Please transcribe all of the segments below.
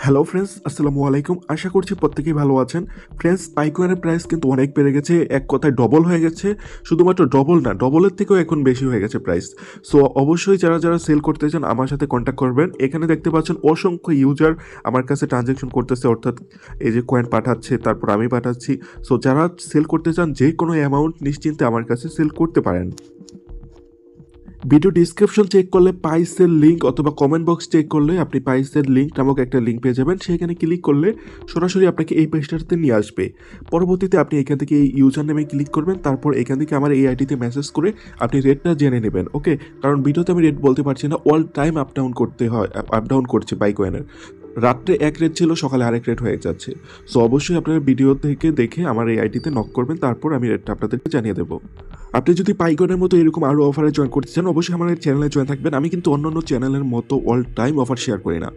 Hello friends, আসসালামু আলাইকুম। আশা করছি প্রত্যেকেই ভালো আছেন। ফ্রেন্ডস, পাইকয়েনের প্রাইস কিন্তু অনেক বেড়ে গেছে, এক কথায় ডবল হয়ে গেছে। শুধুমাত্র ডবল না, ডবলের থেকেও এখন বেশি হয়ে গেছে প্রাইস। সো অবশ্যই যারা যারা সেল করতে চান আমার সাথে কন্ট্যাক্ট করবেন। এখানে দেখতে পাচ্ছেন অসংখ্য ইউজার আমার কাছে ট্রানজ্যাকশন করতেছে, অর্থাৎ এই যে কয়েন পাঠাচ্ছে, তারপর আমি পাঠাচ্ছি। সো যারা সেল করতে চান যে কোনো অ্যামাউন্ট নিশ্চিন্তে আমার কাছে সেল করতে পারেন। ভিডিও ডিসক্রিপশন চেক করলে পাইসের লিঙ্ক অথবা কমেন্ট বক্স চেক করলে আপনি পাইসের লিঙ্ক নামক একটা লিঙ্ক পেয়ে যাবেন। সেখানে ক্লিক করলে সরাসরি আপনাকে এই পেজটাতে নিয়ে আসবে। পরবর্তীতে আপনি এখান থেকে এই ইউজার নেমে ক্লিক করবেন, তারপর এখান থেকে আমার এই আইডিতে মেসেজ করে আপনি রেটটা জেনে নেবেন। ওকে, কারণ ভিডিওতে আমি রেট বলতে পারছি না, অল টাইম আপ ডাউন করতে হয়, আপ ডাউন করছে বাইকয়েনের। রাত্রে এক রেট ছিল, সকালে আরেক রেট হয়ে যাচ্ছে। সো অবশ্যই আপনারা ভিডিও থেকে দেখে আমার এই আইডিতে নক করবেন, তারপর আমি রেটটা আপনাদেরকে জানিয়ে দেবো। আপনি যদি পাইকনের মতো এরকম আরও অফারে জয়েন করতে চান, অবশ্যই আমার চ্যানেলে জয়েন থাকবেন। আমি কিন্তু অন্যান্য চ্যানেলের মতো অল টাইম অফার শেয়ার করি না।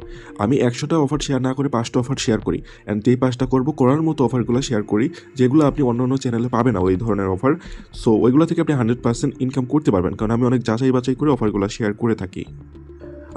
আমি 100টা অফার শেয়ার না করে 5টা অফার শেয়ার করি, অ্যান্ড যেই 5টা করবো করার মতো অফারগুলো শেয়ার করি, যেগুলো আপনি অন্যান্য চ্যানেলে পাবেন না ওই ধরনের অফার। সো ওইগুলো থেকে আপনি 100% ইনকাম করতে পারবেন, কারণ আমি অনেক যাচাই বাছাই করে অফারগুলো শেয়ার করে থাকি।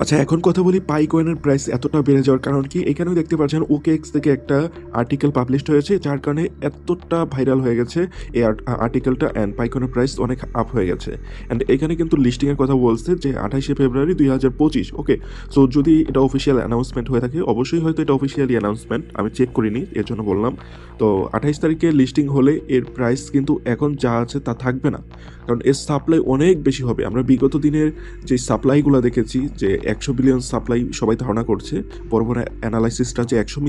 আচ্ছা, এখন কথা বলি পাইকয়েনের প্রাইস এতটা বেড়ে যাওয়ার কারণ কি। এখানেও দেখতে পাচ্ছেন ওকেএক্স থেকে একটা আর্টিকেল পাবলিশড হয়েছে, যার কারণে এতটা ভাইরাল হয়ে গেছে এই আর্টিকেলটা, অ্যান্ড পাইকয়েনের প্রাইস অনেক আপ হয়ে গেছে। অ্যান্ড এখানে কিন্তু লিস্টিংয়ের কথা বলছে যে 28শে ফেব্রুয়ারি 2025। ওকে, সো যদি এটা অফিসিয়াল অ্যানাউন্সমেন্ট হয়ে থাকে, অবশ্যই হয়তো এটা অফিসিয়ালি অ্যানাউন্সমেন্ট, আমি চেক করিনি এর জন্য বললাম। তো 28 তারিখে লিস্টিং হলে এর প্রাইস কিন্তু এখন যা আছে তা থাকবে না, কারণ এর সাপ্লাই অনেক বেশি হবে। আমরা বিগত দিনের যে সাপ্লাইগুলো দেখেছি, যে 100 বিলিয়ন সাপ্লাই সবাই ধারণা করছে, বড় বড় অ্যানালাইসিসটা যে 100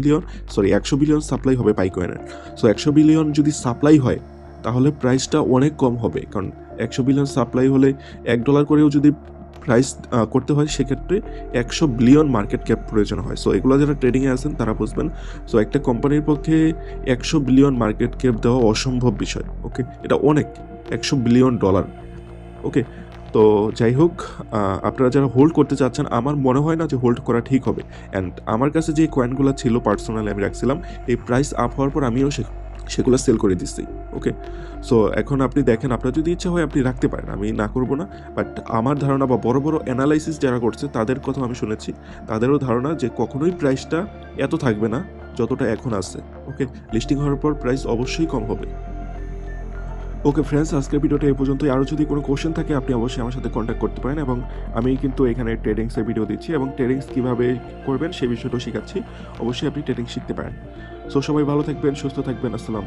বিলিয়ন সাপ্লাই হবে পাইকয়েনের। সো 100 বিলিয়ন যদি সাপ্লাই হয় তাহলে প্রাইসটা অনেক কম হবে, কারণ 100 বিলিয়ন সাপ্লাই হলে $1 করেও যদি প্রাইস করতে হয়, সেক্ষেত্রে 100 বিলিয়ন মার্কেট ক্যাপ প্রয়োজন হয়। সো এগুলো যারা ট্রেডিংয়ে আছেন তারা বুঝবেন। সো একটা কোম্পানির পক্ষে 100 বিলিয়ন মার্কেট ক্যাপ দেওয়া অসম্ভব বিষয়। ওকে, এটা অনেক, $100 বিলিয়ন। ওকে, তো যাই হোক, আপনারা যারা হোল্ড করতে চাচ্ছেন, আমার মনে হয় না যে হোল্ড করা ঠিক হবে। অ্যান্ড আমার কাছে যে কয়েনগুলো ছিল পার্সোনালি আমি রাখছিলাম, এই প্রাইস আপ হওয়ার পর আমিও সেগুলো সেল করে দিচ্ছি। ওকে, সো এখন আপনি দেখেন, আপনার যদি ইচ্ছা হয় আপনি রাখতে পারেন, আমি না করবো না। বাট আমার ধারণা বা বড় বড় অ্যানালাইসিস যারা করছে তাদের কথা আমি শুনেছি, তাদেরও ধারণা যে কখনোই প্রাইসটা এত থাকবে না যতটা এখন আছে। ওকে, লিস্টিং হওয়ার পর প্রাইস অবশ্যই কম হবে। ওকে ফ্রেন্ডস, আজকের ভিডিওটা এই পর্যন্তই। আরও যদি কোনো কোশ্চেন থাকে আপনি অবশ্যই আমার সাথে কন্ট্যাক্ট করতে পারেন, এবং আমি কিন্তু এখানে ট্রেডিংসের ভিডিও দিচ্ছি এবং ট্রেডিংস কীভাবে করবেন সেই বিষয়টাও শেখাচ্ছি। অবশ্যই আপনি ট্রেডিং শিখতে পারেন। সো সবাই ভালো থাকবেন, সুস্থ থাকবেন। আসসালাম।